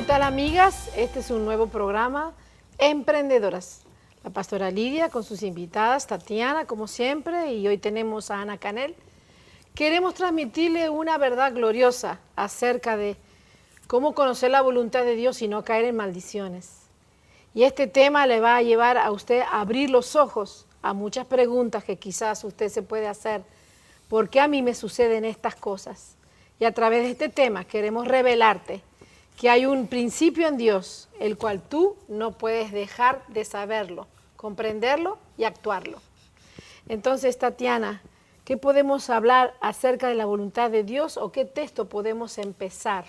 tal, amigas? Este es un nuevo programa, Emprendedoras. La pastora Lidia con sus invitadas, Tatiana, como siempre, y hoy tenemos a Ana Canel. Queremos transmitirle una verdad gloriosa acerca de cómo conocer la voluntad de Dios y no caer en maldiciones. Y este tema le va a llevar a usted a abrir los ojos a muchas preguntas que quizás usted se puede hacer. ¿Por qué a mí me suceden estas cosas? Y a través de este tema queremos revelarte que hay un principio en Dios, el cual tú no puedes dejar de saberlo, comprenderlo y actuarlo. Entonces, Tatiana, ¿qué podemos hablar acerca de la voluntad de Dios o qué texto podemos empezar?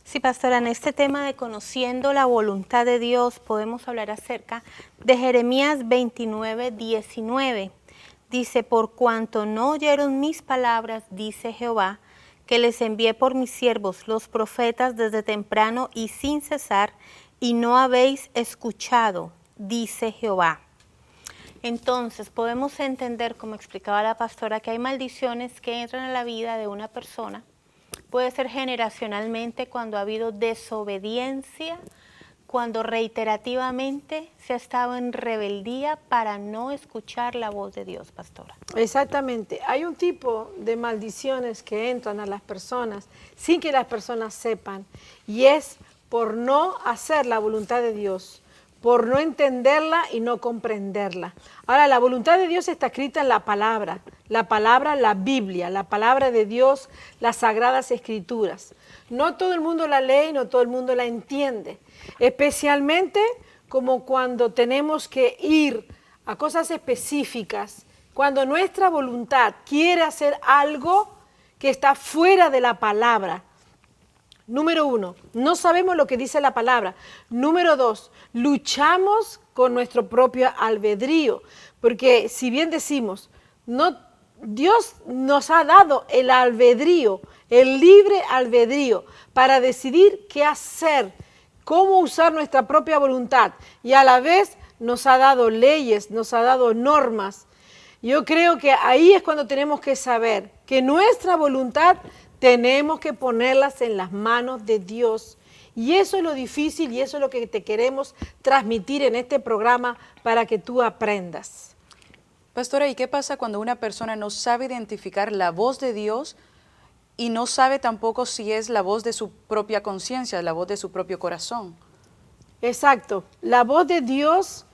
Sí, pastora, en este tema de conociendo la voluntad de Dios podemos hablar acerca de Jeremías 29, 19. Dice, por cuanto no oyeron mis palabras, dice Jehová, que les envié por mis siervos los profetas desde temprano y sin cesar, y no habéis escuchado, dice Jehová. Entonces podemos entender, como explicaba la pastora, que hay maldiciones que entran a la vida de una persona. Puede ser generacionalmente cuando ha habido desobediencia, cuando reiterativamente se ha estado en rebeldía para no escuchar la voz de Dios, pastora. Exactamente. Hay un tipo de maldiciones que entran a las personas sin que las personas sepan, y es por no hacer la voluntad de Dios, por no entenderla y no comprenderla. Ahora, la voluntad de Dios está escrita en la palabra, la Biblia, la palabra de Dios, las Sagradas Escrituras. No todo el mundo la lee, no todo el mundo la entiende, especialmente como cuando tenemos que ir a cosas específicas, cuando nuestra voluntad quiere hacer algo que está fuera de la palabra. Número 1, no sabemos lo que dice la palabra. Número 2, luchamos con nuestro propio albedrío, porque si bien decimos, no, Dios nos ha dado el albedrío, el libre albedrío, para decidir qué hacer, cómo usar nuestra propia voluntad, y a la vez nos ha dado leyes, nos ha dado normas. Yo creo que ahí es cuando tenemos que saber que nuestra voluntad tenemos que ponerlas en las manos de Dios. Y eso es lo difícil y eso es lo que te queremos transmitir en este programa para que tú aprendas. Pastora, ¿y qué pasa cuando una persona no sabe identificar la voz de Dios y no sabe tampoco si es la voz de su propia conciencia, la voz de su propio corazón? Exacto. La voz de Dios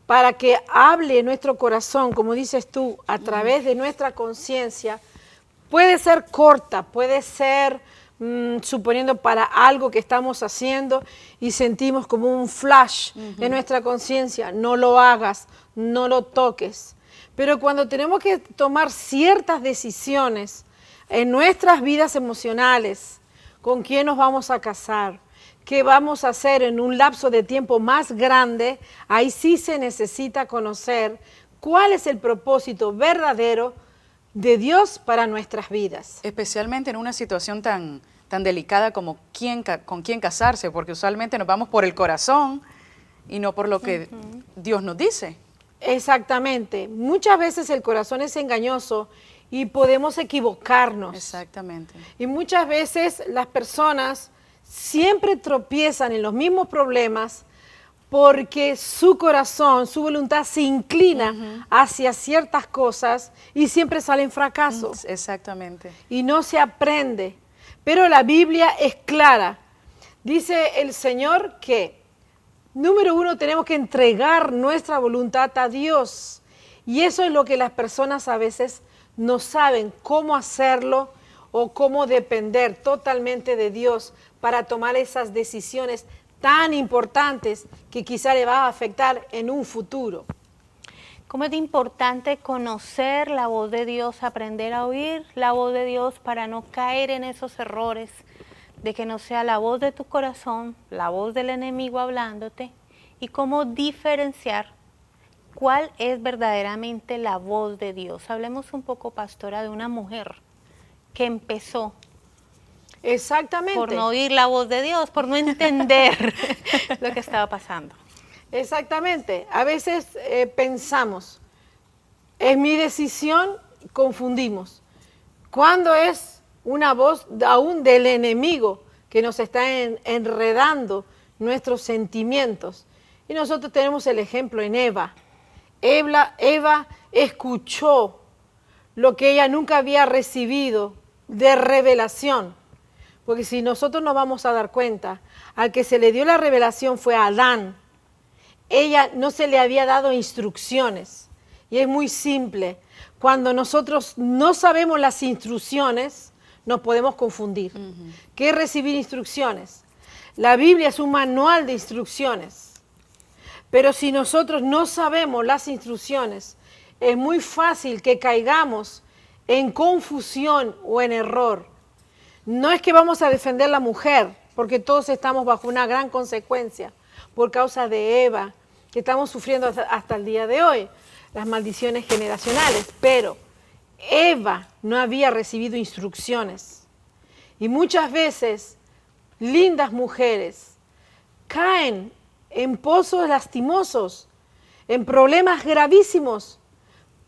para que hable en nuestro corazón, como dices tú, a través de nuestra conciencia, puede ser corta, puede ser, suponiendo para algo que estamos haciendo y sentimos como un flash en nuestra conciencia, no lo hagas, no lo toques. Pero cuando tenemos que tomar ciertas decisiones en nuestras vidas emocionales, con quién nos vamos a casar, qué vamos a hacer en un lapso de tiempo más grande, ahí sí se necesita conocer cuál es el propósito verdadero de Dios para nuestras vidas. Especialmente en una situación tan delicada como con quién casarse, porque usualmente nos vamos por el corazón y no por lo que Dios nos dice. Exactamente. Muchas veces el corazón es engañoso y podemos equivocarnos. Exactamente. Y muchas veces las personas siempre tropiezan en los mismos problemas porque su corazón, su voluntad se inclina hacia ciertas cosas y siempre salen fracasos. Exactamente. Y no se aprende. Pero la Biblia es clara. Dice el Señor que, número 1, tenemos que entregar nuestra voluntad a Dios. Y eso es lo que las personas a veces no saben cómo hacerlo o cómo depender totalmente de Dios para tomar esas decisiones tan importantes que quizá le va a afectar en un futuro. ¿Cómo es importante conocer la voz de Dios, aprender a oír la voz de Dios para no caer en esos errores de que no sea la voz de tu corazón, la voz del enemigo hablándote? Y cómo diferenciar cuál es verdaderamente la voz de Dios. Hablemos un poco, pastora, de una mujer que empezó Exactamente. por no oír la voz de Dios, por no entender lo que estaba pasando. Exactamente. A veces pensamos, es mi decisión, confundimos. Cuando es una voz aún del enemigo que nos está enredando nuestros sentimientos. Y nosotros tenemos el ejemplo en Eva. Eva escuchó lo que ella nunca había recibido de revelación. Porque si nosotros nos vamos a dar cuenta, al que se le dio la revelación fue a Adán. Ella no se le había dado instrucciones. Y es muy simple. Cuando nosotros no sabemos las instrucciones, nos podemos confundir. ¿Qué es recibir instrucciones? La Biblia es un manual de instrucciones. Pero si nosotros no sabemos las instrucciones, es muy fácil que caigamos en confusión o en error. No es que vamos a defender a la mujer, porque todos estamos bajo una gran consecuencia por causa de Eva, que estamos sufriendo hasta el día de hoy, las maldiciones generacionales. Pero Eva no había recibido instrucciones. Y muchas veces, lindas mujeres caen en pozos lastimosos, en problemas gravísimos,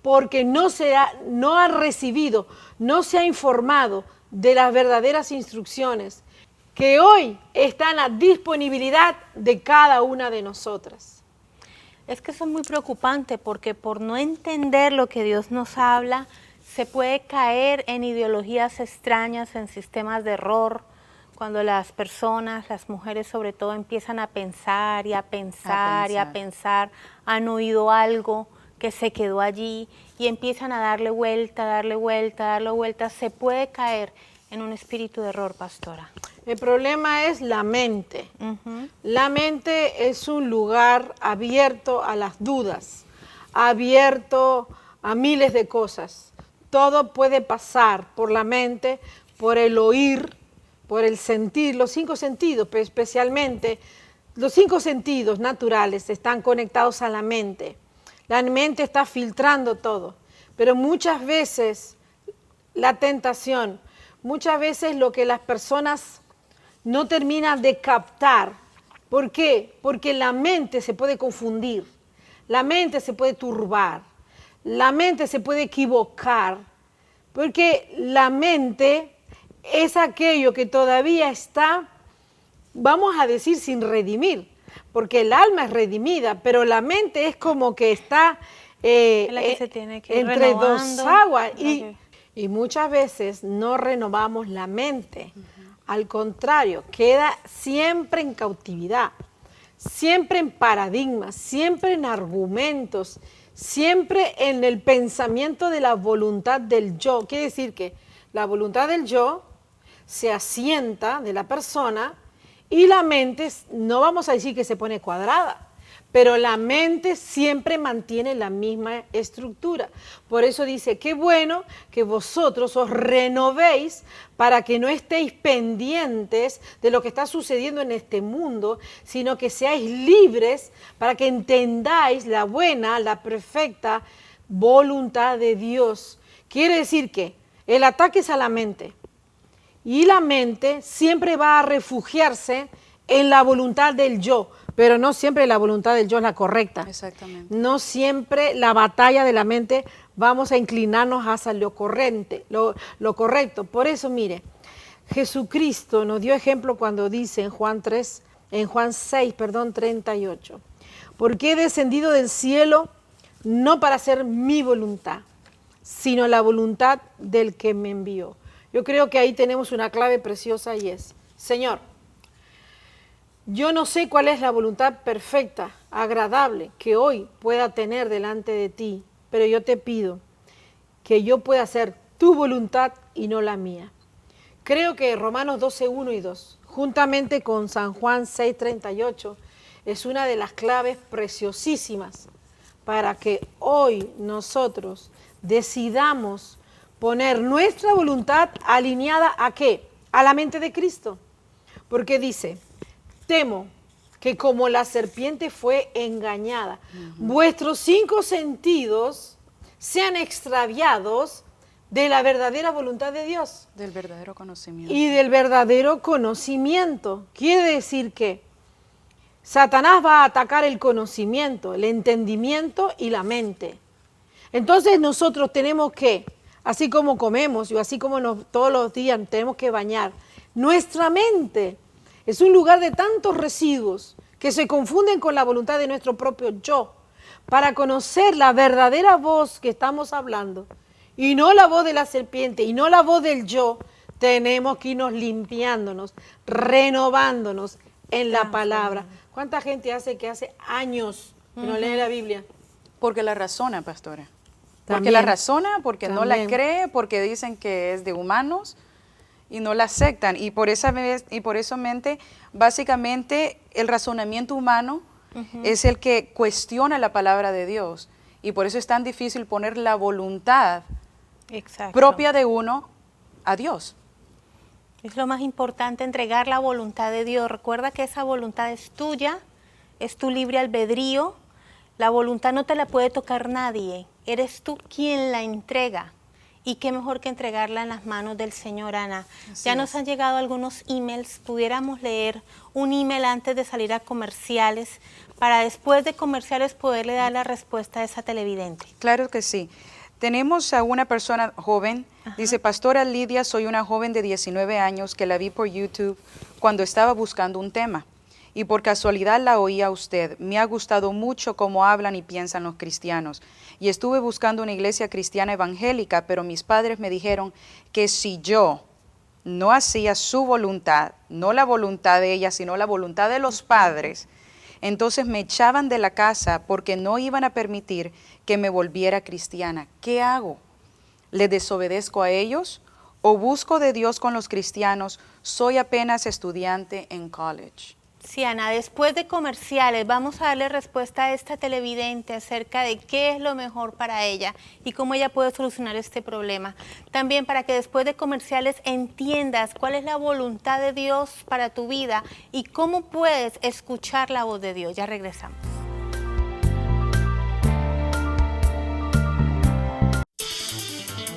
porque no ha recibido, no se ha informado de las verdaderas instrucciones que hoy están a disponibilidad de cada una de nosotras. Es que eso es muy preocupante porque por no entender lo que Dios nos habla, se puede caer en ideologías extrañas, en sistemas de error, cuando las personas, las mujeres sobre todo, empiezan a pensar y a pensar y a pensar, han oído algo que se quedó allí y empiezan a darle vuelta, darle vuelta, darle vuelta, se puede caer en un espíritu de error, pastora. El problema es la mente. La mente es un lugar abierto a las dudas, abierto a miles de cosas. Todo puede pasar por la mente, por el oír, por el sentir, los 5 sentidos, pero especialmente los 5 sentidos naturales están conectados a la mente. La mente está filtrando todo, pero muchas veces la tentación, muchas veces lo que las personas no terminan de captar. ¿Por qué? Porque la mente se puede confundir, la mente se puede turbar, la mente se puede equivocar, porque la mente es aquello que todavía está, vamos a decir, sin redimir, porque el alma es redimida, pero la mente es como que está la que se tiene que ir entre renovando. 2 aguas. Y muchas veces no renovamos la mente. Al contrario, queda siempre en cautividad, siempre en paradigmas, siempre en argumentos, siempre en el pensamiento de la voluntad del yo. Quiere decir que la voluntad del yo se asienta de la persona y la mente, no vamos a decir que se pone cuadrada, pero la mente siempre mantiene la misma estructura. Por eso dice, qué bueno que vosotros os renovéis para que no estéis pendientes de lo que está sucediendo en este mundo, sino que seáis libres para que entendáis la buena, la perfecta voluntad de Dios. Quiere decir que el ataque es a la mente. Y la mente siempre va a refugiarse en la voluntad del yo, pero no siempre la voluntad del yo es la correcta. Exactamente. No siempre la batalla de la mente vamos a inclinarnos hacia lo correcto. Por eso, mire, Jesucristo nos dio ejemplo cuando dice en Juan 6, 38, porque he descendido del cielo no para hacer mi voluntad, sino la voluntad del que me envió. Yo creo que ahí tenemos una clave preciosa y es, Señor, yo no sé cuál es la voluntad perfecta, agradable, que hoy pueda tener delante de ti, pero yo te pido que yo pueda hacer tu voluntad y no la mía. Creo que Romanos 12, 1 y 2, juntamente con San Juan 6, 38, es una de las claves preciosísimas para que hoy nosotros decidamos poner nuestra voluntad alineada ¿a qué? A la mente de Cristo. Porque dice, temo que como la serpiente fue engañada, vuestros 5 sentidos sean extraviados de la verdadera voluntad de Dios. Del verdadero conocimiento. Y del verdadero conocimiento. Quiere decir que Satanás va a atacar el conocimiento, el entendimiento y la mente. Entonces nosotros tenemos que, así como comemos y así como todos los días tenemos que bañar, Nuestra mente es un lugar de tantos residuos que se confunden con la voluntad de nuestro propio yo. Para conocer la verdadera voz que estamos hablando, y no la voz de la serpiente, y no la voz del yo, tenemos que irnos limpiándonos, renovándonos en la palabra. ¿Cuánta gente que hace años que no lee la Biblia? Porque la razona, pastora. Porque También. la razona, porque no la También. cree, porque dicen que es de humanos y no la aceptan. Y por eso básicamente, el razonamiento humano es el que cuestiona la palabra de Dios. Y por eso es tan difícil poner la voluntad propia de uno a Dios. Es lo más importante, entregar la voluntad de Dios. Recuerda que esa voluntad es tuya, es tu libre albedrío. La voluntad no te la puede tocar nadie. Eres tú quien la entrega. Y qué mejor que entregarla en las manos del Señor, Ana. Ya nos han llegado algunos emails. Pudiéramos leer un email antes de salir a comerciales, para después de comerciales poderle dar la respuesta a esa televidente. Claro que sí. Tenemos a una persona joven, dice, Pastora Lidia, soy una joven de 19 años que la vi por YouTube cuando estaba buscando un tema. Y por casualidad la oí a usted. Me ha gustado mucho cómo hablan y piensan los cristianos. Y estuve buscando una iglesia cristiana evangélica, pero mis padres me dijeron que si yo no hacía su voluntad, no la voluntad de ella, sino la voluntad de los padres, entonces me echaban de la casa porque no iban a permitir que me volviera cristiana. ¿Qué hago? ¿Le desobedezco a ellos o busco de Dios con los cristianos? Soy apenas estudiante en college. Sí, Ana, después de comerciales vamos a darle respuesta a esta televidente acerca de qué es lo mejor para ella y cómo ella puede solucionar este problema. También para que después de comerciales entiendas cuál es la voluntad de Dios para tu vida y cómo puedes escuchar la voz de Dios. Ya regresamos.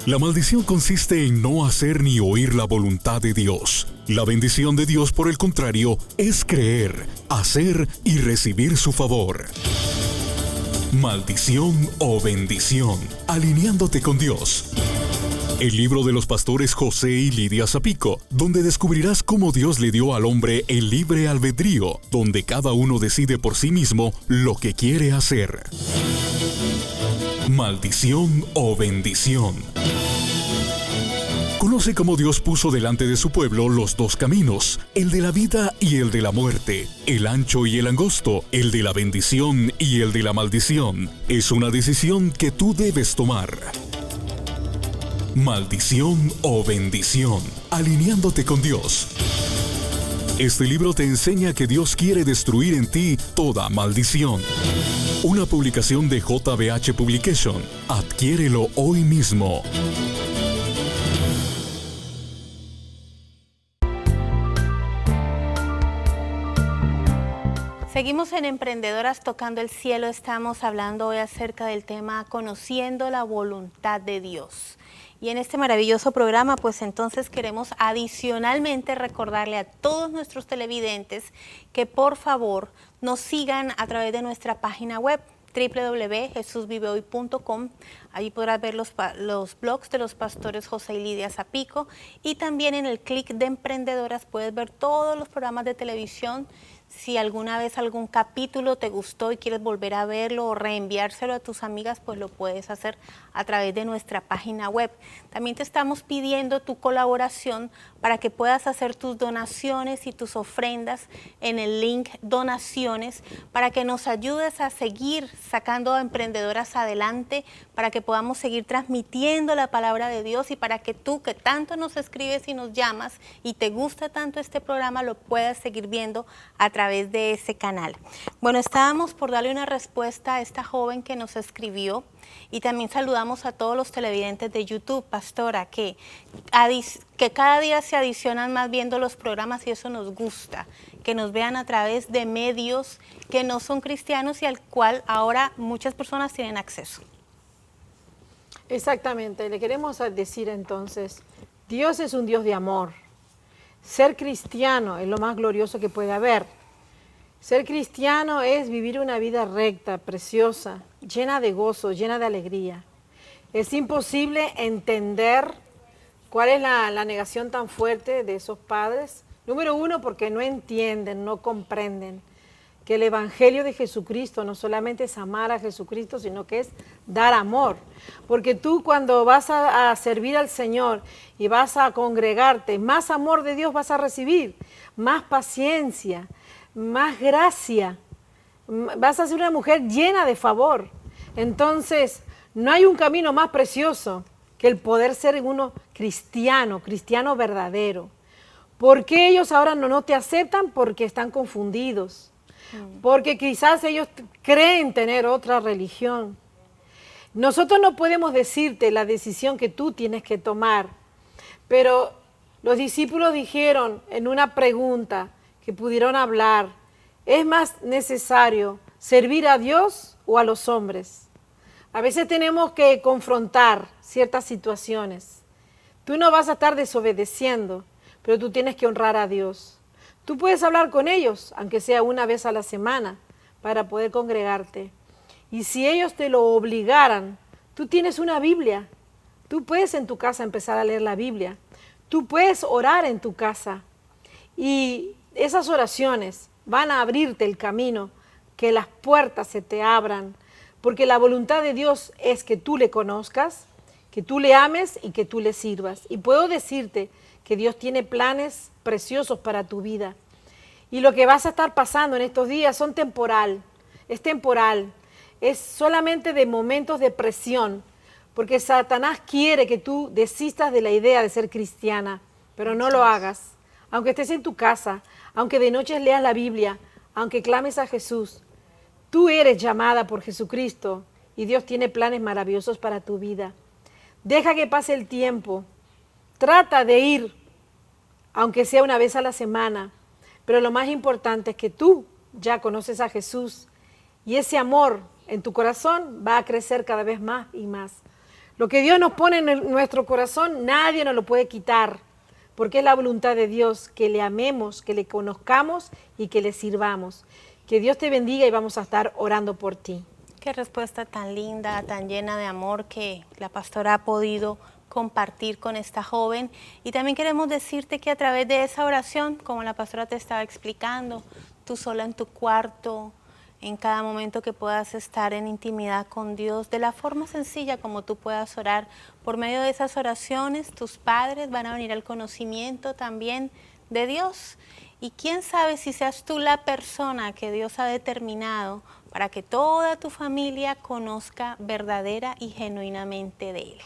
La maldición consiste en no hacer ni oír la voluntad de Dios. La bendición de Dios, por el contrario, es creer, hacer y recibir su favor. Maldición o bendición, alineándote con Dios. El libro de los pastores José y Lidia Zapico, donde descubrirás cómo Dios le dio al hombre el libre albedrío, donde cada uno decide por sí mismo lo que quiere hacer. Maldición o bendición. Conoce cómo Dios puso delante de su pueblo los dos caminos, el de la vida y el de la muerte, el ancho y el angosto, el de la bendición y el de la maldición. Es una decisión que tú debes tomar. Maldición o bendición, alineándote con Dios. Este libro te enseña que Dios quiere destruir en ti toda maldición. Una publicación de JBH Publication. Adquiérelo hoy mismo. Seguimos en Emprendedoras Tocando el Cielo. Estamos hablando hoy acerca del tema Conociendo la Voluntad de Dios. Y en este maravilloso programa, pues entonces queremos adicionalmente recordarle a todos nuestros televidentes que por favor nos sigan a través de nuestra página web www.jesusvivehoy.com. Allí podrás ver los blogs de los pastores José y Lidia Zapico, y también en el clic de Emprendedoras puedes ver todos los programas de televisión. Si alguna vez algún capítulo te gustó y quieres volver a verlo o reenviárselo a tus amigas, pues lo puedes hacer a través de nuestra página web. También te estamos pidiendo tu colaboración para que puedas hacer tus donaciones y tus ofrendas en el link Donaciones, para que nos ayudes a seguir sacando a Emprendedoras adelante, para que podamos seguir transmitiendo la palabra de Dios y para que tú, que tanto nos escribes y nos llamas y te gusta tanto este programa, lo puedas seguir viendo a través de ese canal. Bueno, estábamos por darle una respuesta a esta joven que nos escribió, y también saludamos a todos los televidentes de YouTube, pastora, que cada día se adicionan más viendo los programas, y eso nos gusta, que nos vean a través de medios que no son cristianos y al cual ahora muchas personas tienen acceso. Exactamente, le queremos decir entonces, Dios es un Dios de amor. Ser cristiano es lo más glorioso que puede haber. Ser cristiano es vivir una vida recta, preciosa, llena de gozo, llena de alegría. Es imposible entender ¿Cuál es la negación tan fuerte de esos padres? Número uno, porque no entienden, no comprenden que el Evangelio de Jesucristo no solamente es amar a Jesucristo, sino que es dar amor. Porque tú cuando vas a servir al Señor y vas a congregarte, más amor de Dios vas a recibir, más paciencia, más gracia. Vas a ser una mujer llena de favor. Entonces, no hay un camino más precioso que el poder ser uno cristiano, cristiano verdadero. ¿Por qué ellos ahora no te aceptan? Porque están confundidos. Porque quizás ellos creen tener otra religión. Nosotros no podemos decirte la decisión que tú tienes que tomar, pero los discípulos dijeron en una pregunta que pudieron hablar, ¿es más necesario servir a Dios o a los hombres? A veces tenemos que confrontar ciertas situaciones. Tú no vas a estar desobedeciendo, pero tú tienes que honrar a Dios. Tú puedes hablar con ellos, aunque sea una vez a la semana, para poder congregarte. Y si ellos te lo obligaran, tú tienes una Biblia. Tú puedes en tu casa empezar a leer la Biblia. Tú puedes orar en tu casa. Y esas oraciones van a abrirte el camino, que las puertas se te abran. Porque la voluntad de Dios es que tú le conozcas, que tú le ames y que tú le sirvas. Y puedo decirte que Dios tiene planes preciosos para tu vida. Y lo que vas a estar pasando en estos días son temporal, es solamente de momentos de presión, porque Satanás quiere que tú desistas de la idea de ser cristiana, pero no lo hagas. Aunque estés en tu casa, aunque de noche leas la Biblia, aunque clames a Jesús, tú eres llamada por Jesucristo y Dios tiene planes maravillosos para tu vida. Deja que pase el tiempo. Trata de ir, aunque sea una vez a la semana, pero lo más importante es que tú ya conoces a Jesús y ese amor en tu corazón va a crecer cada vez más y más. Lo que Dios nos pone en nuestro corazón, nadie nos lo puede quitar, porque es la voluntad de Dios que le amemos, que le conozcamos y que le sirvamos. Que Dios te bendiga y vamos a estar orando por ti. Qué respuesta tan linda, tan llena de amor que la pastora ha podido compartir con esta joven. Y también queremos decirte que a través de esa oración, como la pastora te estaba explicando, tú sola en tu cuarto, en cada momento que puedas estar en intimidad con Dios, de la forma sencilla como tú puedas orar, por medio de esas oraciones, tus padres van a venir al conocimiento también de Dios. Y quién sabe si seas tú la persona que Dios ha determinado para que toda tu familia conozca verdadera y genuinamente de Él.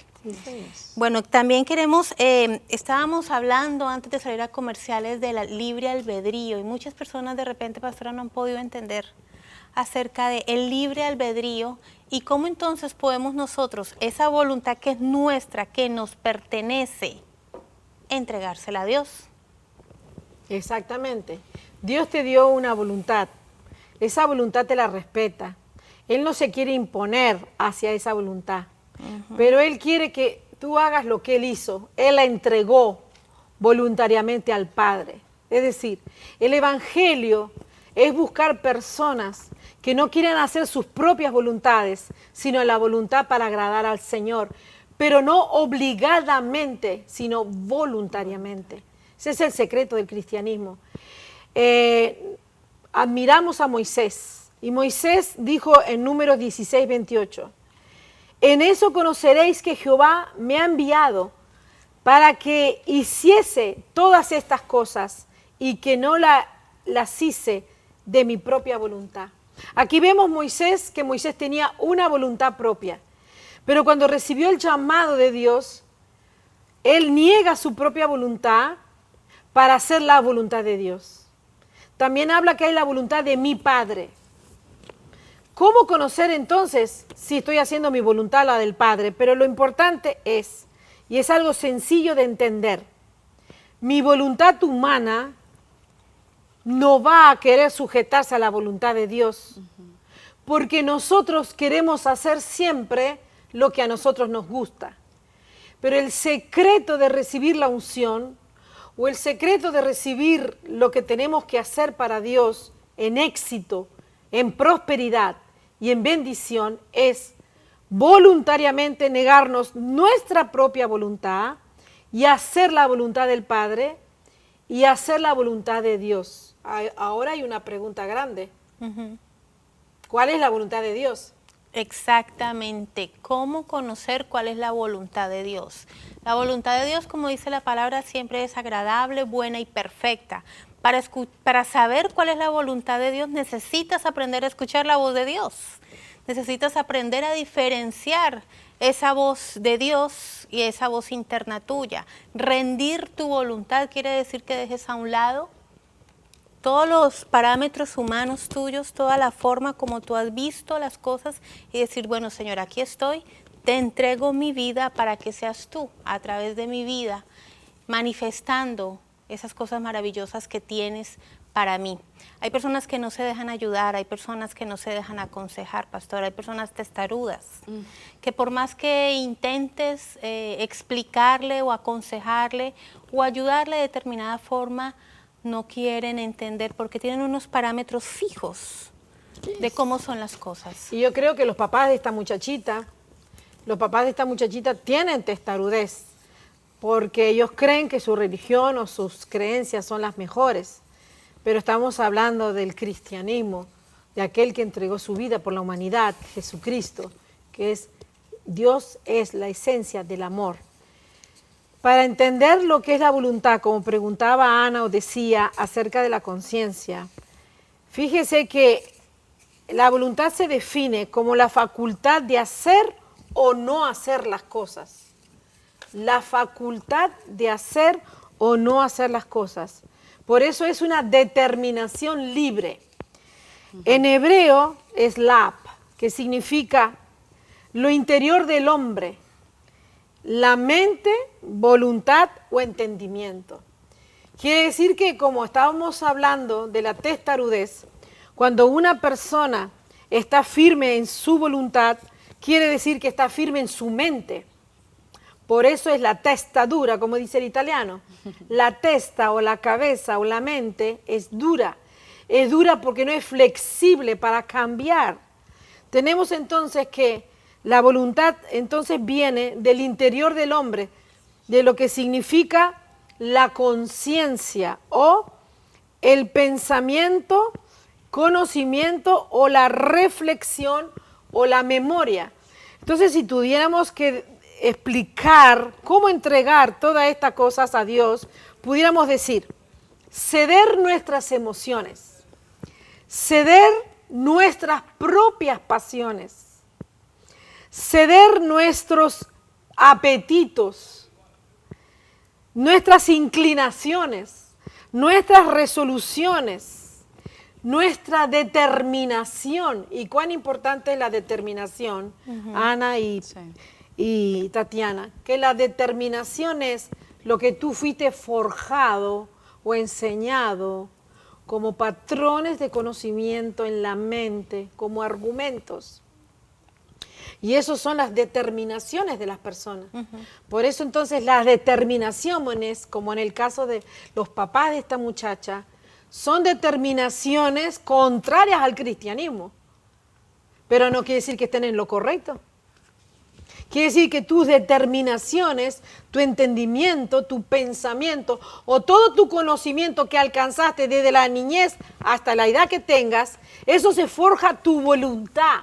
Bueno, también queremos, estábamos hablando antes de salir a comerciales de la libre albedrío y muchas personas de repente, pastora, no han podido entender acerca de el libre albedrío y cómo entonces podemos nosotros, esa voluntad que es nuestra, que nos pertenece, entregársela a Dios. Exactamente. Dios te dio una voluntad. Esa voluntad te la respeta. Él no se quiere imponer hacia esa voluntad. Pero Él quiere que tú hagas lo que Él hizo. Él la entregó voluntariamente al Padre. Es decir, el Evangelio es buscar personas que no quieren hacer sus propias voluntades, sino la voluntad para agradar al Señor, pero no obligadamente, sino voluntariamente. Ese es el secreto del cristianismo. Admiramos a Moisés, y Moisés dijo en Números 16:28, en eso conoceréis que Jehová me ha enviado para que hiciese todas estas cosas y que no las hice de mi propia voluntad. Aquí vemos que Moisés tenía una voluntad propia, pero cuando recibió el llamado de Dios, él niega su propia voluntad para hacer la voluntad de Dios. También habla que hay la voluntad de mi Padre. ¿Cómo conocer entonces si estoy haciendo mi voluntad, la del Padre? Pero lo importante es, y es algo sencillo de entender, mi voluntad humana no va a querer sujetarse a la voluntad de Dios, porque nosotros queremos hacer siempre lo que a nosotros nos gusta. Pero el secreto de recibir la unción, o el secreto de recibir lo que tenemos que hacer para Dios en éxito, en prosperidad y en bendición, es voluntariamente negarnos nuestra propia voluntad, y hacer la voluntad del Padre y hacer la voluntad de Dios. Ahora hay una pregunta grande. ¿Cuál es la voluntad de Dios? Exactamente. ¿Cómo conocer cuál es la voluntad de Dios? La voluntad de Dios, como dice la palabra, siempre es agradable, buena y perfecta. Para saber cuál es la voluntad de Dios, necesitas aprender a escuchar la voz de Dios. Necesitas aprender a diferenciar esa voz de Dios y esa voz interna tuya. Rendir tu voluntad quiere decir que dejes a un lado todos los parámetros humanos tuyos, toda la forma como tú has visto las cosas y decir, bueno, Señor, aquí estoy, te entrego mi vida para que seas tú a través de mi vida, manifestando esas cosas maravillosas que tienes para mí. Hay personas que no se dejan ayudar, hay personas que no se dejan aconsejar, pastor, hay personas testarudas, que por más que intentes explicarle o aconsejarle o ayudarle de determinada forma, no quieren entender porque tienen unos parámetros fijos de cómo son las cosas. Y yo creo que los papás de esta muchachita tienen testarudez, porque ellos creen que su religión o sus creencias son las mejores. Pero estamos hablando del cristianismo, de aquel que entregó su vida por la humanidad, Jesucristo, que es Dios, es la esencia del amor. Para entender lo que es la voluntad, como preguntaba Ana o decía acerca de la conciencia, fíjese que la voluntad se define como la facultad de hacer o no hacer las cosas. La facultad de hacer o no hacer las cosas. Por eso es una determinación libre. En hebreo es lab, que significa lo interior del hombre. La mente, voluntad o entendimiento. Quiere decir que, como estábamos hablando de la testarudez, cuando una persona está firme en su voluntad, quiere decir que está firme en su mente. Por eso es la testadura, como dice el italiano. La testa o la cabeza o la mente es dura. Es dura porque no es flexible para cambiar. Tenemos entonces que la voluntad entonces viene del interior del hombre, de lo que significa la conciencia o el pensamiento, conocimiento o la reflexión o la memoria. Entonces, si tuviéramos que explicar cómo entregar todas estas cosas a Dios, pudiéramos decir, ceder nuestras emociones, ceder nuestras propias pasiones, ceder nuestros apetitos, nuestras inclinaciones, nuestras resoluciones, nuestra determinación. ¿Y cuán importante es la determinación, Ana y Tatiana? Que la determinación es lo que tú fuiste forjado o enseñado como patrones de conocimiento en la mente, como argumentos. Y esas son las determinaciones de las personas. Por eso entonces las determinaciones, como en el caso de los papás de esta muchacha, son determinaciones contrarias al cristianismo. Pero no quiere decir que estén en lo correcto. Quiere decir que tus determinaciones, tu entendimiento, tu pensamiento o todo tu conocimiento que alcanzaste desde la niñez hasta la edad que tengas, eso se forja tu voluntad,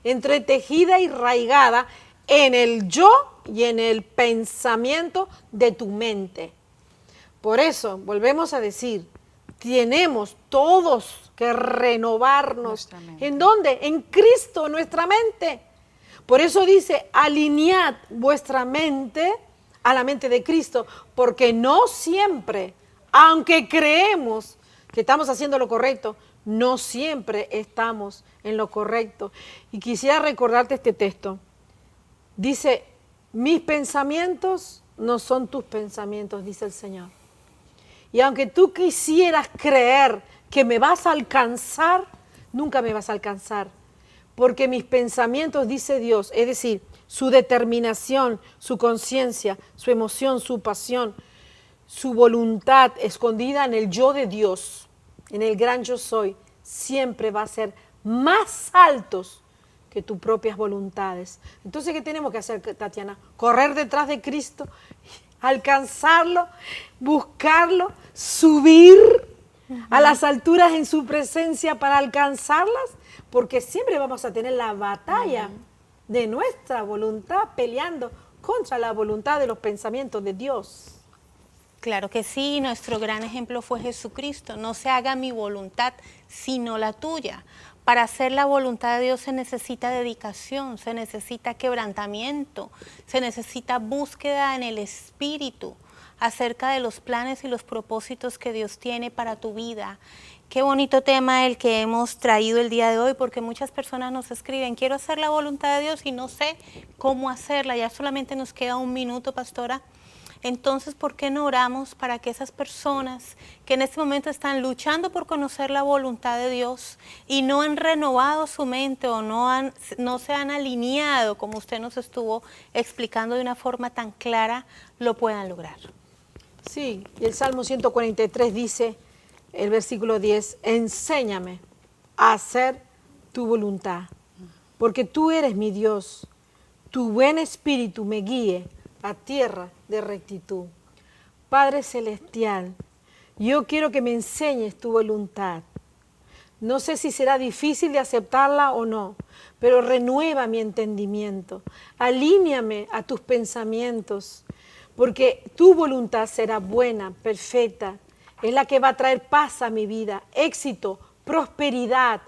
entretejida y arraigada en el yo y en el pensamiento de tu mente. Por eso, volvemos a decir, tenemos todos que renovarnos. ¿En dónde? En Cristo, nuestra mente. Por eso dice, alinead vuestra mente a la mente de Cristo, porque no siempre, aunque creemos que estamos haciendo lo correcto, no siempre estamos en lo correcto. Y quisiera recordarte este texto. Dice, mis pensamientos no son tus pensamientos, dice el Señor. Y aunque tú quisieras creer que me vas a alcanzar, nunca me vas a alcanzar. Porque mis pensamientos, dice Dios, es decir, su determinación, su conciencia, su emoción, su pasión, su voluntad escondida en el yo de Dios, en el gran yo soy, siempre va a ser más altos que tus propias voluntades. Entonces, ¿qué tenemos que hacer, Tatiana? Correr detrás de Cristo alcanzarlo, buscarlo, subir a las alturas en su presencia para alcanzarlas, porque siempre vamos a tener la batalla de nuestra voluntad peleando contra la voluntad de los pensamientos de Dios. Claro que sí, nuestro gran ejemplo fue Jesucristo. No se haga mi voluntad, sino la tuya. Para hacer la voluntad de Dios se necesita dedicación, se necesita quebrantamiento, se necesita búsqueda en el Espíritu acerca de los planes y los propósitos que Dios tiene para tu vida. Qué bonito tema el que hemos traído el día de hoy, porque muchas personas nos escriben, quiero hacer la voluntad de Dios y no sé cómo hacerla. Ya solamente nos queda un minuto, pastora. Entonces, ¿por qué no oramos para que esas personas que en este momento están luchando por conocer la voluntad de Dios y no han renovado su mente o no se han alineado, como usted nos estuvo explicando de una forma tan clara, lo puedan lograr? Sí, y el Salmo 143 dice, el versículo 10, enséñame a hacer tu voluntad, porque tú eres mi Dios, tu buen espíritu me guíe a tierra de rectitud. Padre Celestial, yo quiero que me enseñes tu voluntad. No sé si será difícil de aceptarla o no, pero renueva mi entendimiento, alíñame a tus pensamientos, porque tu voluntad será buena, perfecta, es la que va a traer paz a mi vida, éxito, prosperidad,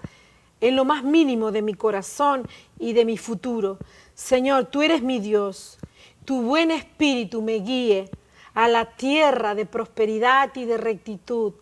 en lo más mínimo de mi corazón y de mi futuro. Señor, tú eres mi Dios. Tu buen espíritu me guíe a la tierra de prosperidad y de rectitud,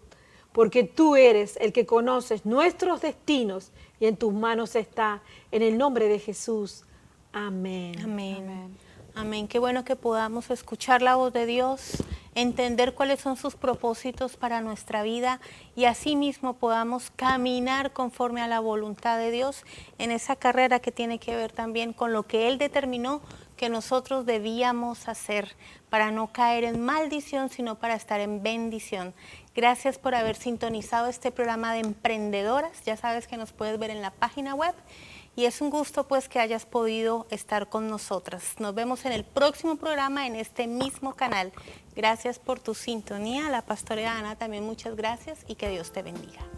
porque tú eres el que conoces nuestros destinos y en tus manos está. En el nombre de Jesús. Amén. Amén. Amén. Amén. Qué bueno que podamos escuchar la voz de Dios, entender cuáles son sus propósitos para nuestra vida y asimismo podamos caminar conforme a la voluntad de Dios en esa carrera que tiene que ver también con lo que Él determinó que nosotros debíamos hacer para no caer en maldición, sino para estar en bendición. Gracias por haber sintonizado este programa de Emprendedoras. Ya sabes que nos puedes ver en la página web y es un gusto pues que hayas podido estar con nosotras. Nos vemos en el próximo programa en este mismo canal. Gracias por tu sintonía. La pastora Ana también muchas gracias y que Dios te bendiga.